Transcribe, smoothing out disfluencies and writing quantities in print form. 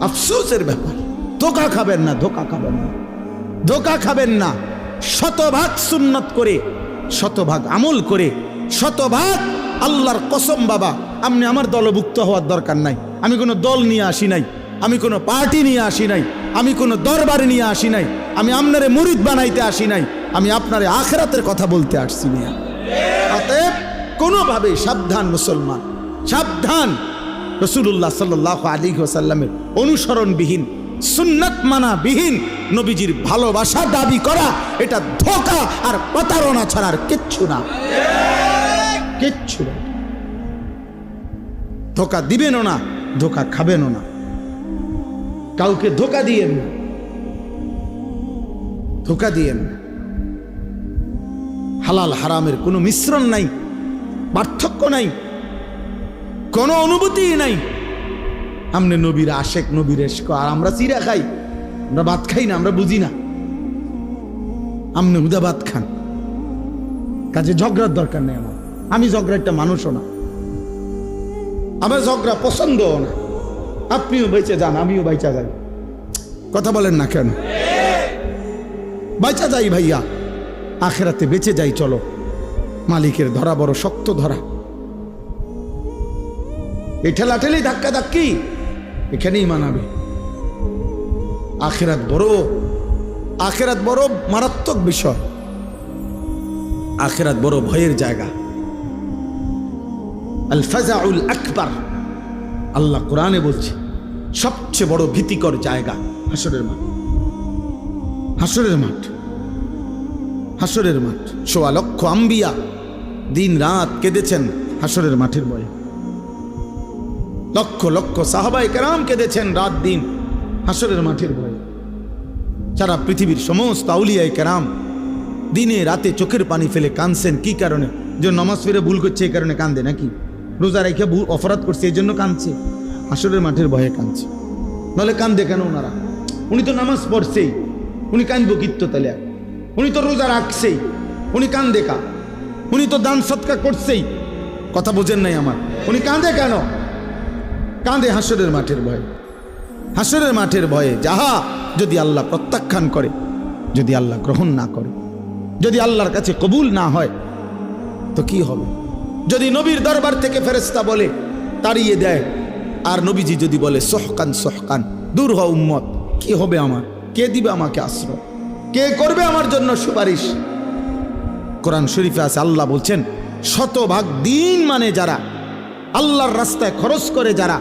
আফসোসের ব্যাপার। ধোঁকা খাবেন না, ধোঁকা খাবেন না, ধোঁকা খাবেন না। শতভাগ সুন্নত করে, শতভাগ আমল করে, শতভাগ আল্লাহর কসম বাবা, আপনি আমার দলভুক্ত হওয়ার দরকার নাই। আমি কোনো দল নিয়ে আসি নাই, আমি কোনো পার্টি নিয়ে আসি নাই, আমি কোনো দরবার নিয়ে আসি নাই, আমি আপনারে মুরিদ বানাইতে আসি নাই, আমি আপনারে আখিরাতের কথা বলতে আসছি না। অতএব কোনোভাবে সাবধান মুসলমান, সাবধান। রাসূলুল্লাহ সাল্লাল্লাহু আলাইহি ওয়াসাল্লামের অনুসরণবিহীন, সুন্নাত মানাবিহীন নবীজির ভালোবাসা দাবি করা এটা ধোঁকা আর প্রতারণা ছাড়া আর কিচ্ছু না, কিচ্ছু না। ধোঁকা দিবেনও না, ধোঁকা খাবেনও না, কাউকে ধোঁকা দিয়েন না, ধোঁকা দিয়েন না। হালাল হারামের কোনো মিশ্রণ নাই, পার্থক্য নাই, কোনো অনুভূতি নাই। আমনে নবীর আশেক, নবীর এশক, আর আমরা চিরা খাই, আমরা ভাত খাই না, আমরা বুঝি না। আমনে হুদা ভাত খান, কাজে ঝগড়ার দরকার নেই আমার। আমি ঝগড়া একটা মানুষও না, আমার ঝগড়া পছন্দও না। আপনিও বেঁচে যান, আমিও বাইচা যাই। কথা বলেন না কেন? বাইচা যাই ভাইয়া, আখেরাতে বেঁচে যাই। চলো, মালিকের ধরা বড় শক্ত ধরা। এই ঠেলাঠেলি ধাক্কা ধাক্কি এখানেই মানাবে। আখেরাত বড়, আখেরাত বড় মারাত্মক বিষয়, আখেরাত বড় ভয়ের জায়গা। আল ফাজাউল আকবার, আল্লাহ কোরআনে বলছে সবচেয়ে বড় ভীতিকর জায়গা হাসরের মাঠ। হাসরের মাঠ, হাসরের মাঠ। ১.৫ লক্ষ আম্বিয়া দিন রাত কেঁদেছেন হাসরের মাঠের ভয়ে। লক্ষ লক্ষ সাহাবায়ে কেরাম কেঁদেছেন রাত দিন হাসরের মাঠের ভয়ে। সারা পৃথিবীর সমস্ত আউলিয়ায়ে কেরাম দিনে রাতে চোখের পানি ফেলে কাঁদছেন। কি কারণে? যে নামাজ ফিরে ভুল করছে এই কারণে কান্দে নাকি? রোজা রেখে ভুল অপরাধ করছে এই জন্য কাঁদছে? হাসরের মাঠের ভয়ে কাঁদছে। নাহলে কান্দে কেন ওনারা? উনি তো নামাজ পড়ছেই, উনি কান্দবো কিত্ত তাহলে? উনি তো রোজা রাখছেই, উনি কান্দে কা? উনি তো দান সৎকার করছেই। কথা বোঝেন নাই আমার? উনি কান্দে কেন? কাঁদে হাসরের মাঠের ভয়ে। হাসরের মাঠের ভয়ে যাহা যদি আল্লাহ প্রত্যাখ্যান করে, যদি আল্লাহ গ্রহণ না করে, যদি আল্লাহর কাছে কবুল না হয় তো কি হবে? যদি নবীর দরবার থেকে ফেরেশতা বলে তাড়িয়ে দেয়, আর নবীজি যদি বলে সহকান সহকান, দূর হ উম্মত, কি হবে আমার? কে দিবে আমাকে আশ্রয়? কে করবে আমার জন্য সুপারিশ? কোরআন শরীফে আছে, আল্লাহ বলছেন শতভাগ দিন মানে যারা আল্লাহর রাস্তায় খরচ করে, যারা